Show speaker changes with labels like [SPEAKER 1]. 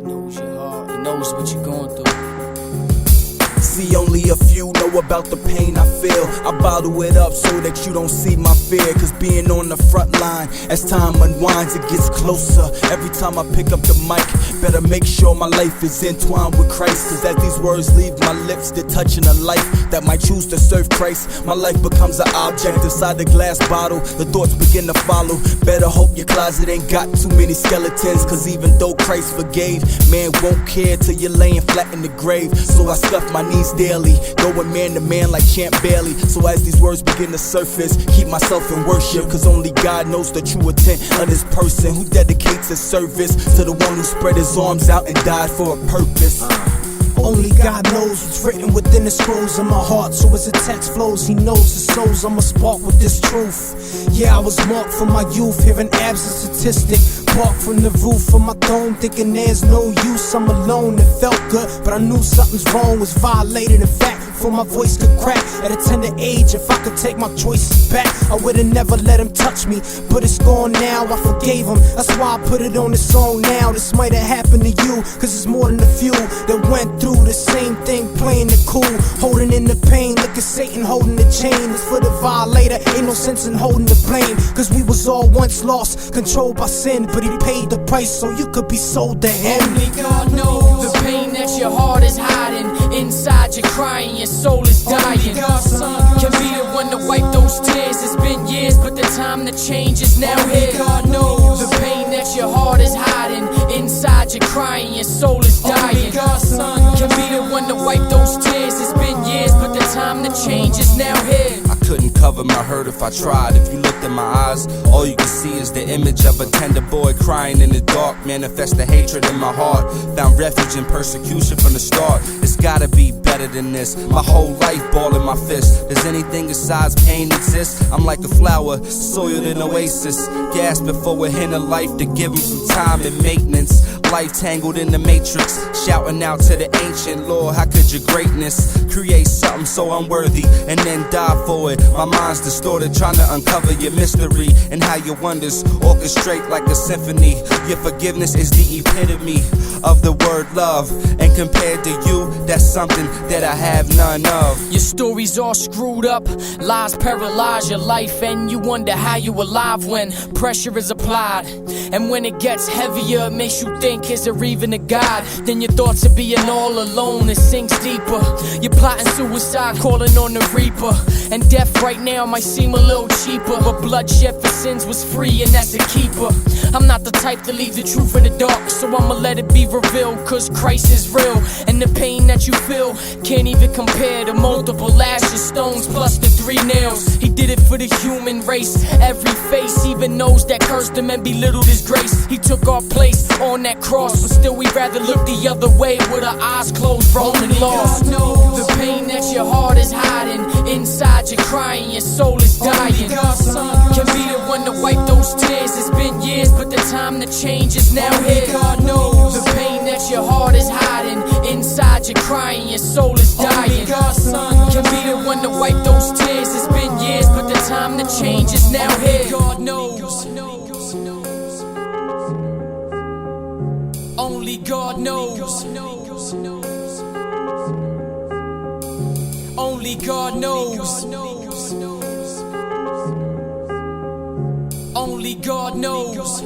[SPEAKER 1] He knows your heart. He knows what you're going through.
[SPEAKER 2] See, only a few know about the pain I feel. I bottle it up so that you don't see my fear. Cause being on the front line, as time unwinds, it gets closer. Every time I pick up the mic, better make sure my life is entwined with Christ. Cause as these words leave my lips, they're touching a life that might choose to serve Christ. My life becomes an object inside the glass bottle. The thoughts begin to follow. Better hope your closet ain't got too many skeletons. Cause even though Christ forgave, man won't care till you're laying flat in the grave. So I scuff my knees daily, going man to man like Champ Bailey. So as these words begin to surface, keep myself in worship. Cause only God knows the true intent of this person who dedicates his service to the one who spread his arms out and died for a purpose.
[SPEAKER 3] Only God knows what's written within the scrolls of my heart. So as the text flows, he knows the souls. I'm a spark with this truth. Yeah, I was marked from my youth, hearing abs a statistic. Bark from the roof of my throne, thinking there's no use. I'm alone, it felt good, but I knew something's wrong. Was violated, in fact, before my voice could crack. At a tender age, if I could take my choices back, I would've never let him touch me. But it's gone now, I forgave him. That's why I put it on this song now. This might have happened to you, cause it's more than a few that went through the same thing, playing it cool, holding in the pain. Look at Satan holding the chain. It's for the violator, ain't no sense in holding the blame. Cause we was all once lost, controlled by sin, but he paid the price so you could be sold to him.
[SPEAKER 1] Only God knows the pain that your heart is hiding. Inside you're crying, your soul is dying. Can be the one to wipe those tears. It's been years, but the time to change is now here. God knows the pain that your heart is hiding. Inside you're crying, your soul is dying. Can be the one to wipe those tears. It's been years, but the time to change is now here.
[SPEAKER 4] I couldn't cover my hurt if I tried. If you looked in my eyes, all you can see is the image of a tender boy crying in the dark. Manifest the hatred in my heart. Found refuge in persecution from the start. It's gotta be better than this. My whole life ball in my fist. Does anything besides pain exist? I'm like a flower, soiled in oasis. Gasping for a hint of life to give him some time and maintenance. Life tangled in the matrix, shouting out to the ancient. Lord, how could your greatness create something so unworthy and then die for it? My mind's distorted, trying to uncover your mystery and how your wonders orchestrate like a symphony. Your forgiveness is the epitome of the word love, and compared to you, that's something that I have none of.
[SPEAKER 1] Your story's all screwed up, lies paralyze your life, and you wonder how you alive when pressure is applied. And when it gets heavier, it makes you think, is there even a God? Then your thoughts of being all alone, it sinks deeper. You're plotting suicide, calling on the reaper. And death right now might seem a little cheaper, but bloodshed for sins was free, and that's a keeper. I'm not the type to leave the truth in the dark, so I'ma let it be revealed, cause Christ is real. And the pain that you feel can't even compare to multiple lashes, stones, plus the 3 nails. He did it for the human race. Every face, even those that cursed him and belittled his grace. He took our place on that cross, but still we'd rather look the other way with our eyes closed, rolling lost. The pain that your heart is hiding. Inside you're crying, your soul is dying. Can be the one to wipe those tears. It's been years, but the time to change is now here. God knows the pain that your heart is hiding. Inside you're crying, your soul is dying. Can be the one to wipe those tears. It's been years, but the time to change is now here. God knows. Only God knows. Only God knows. Only God knows.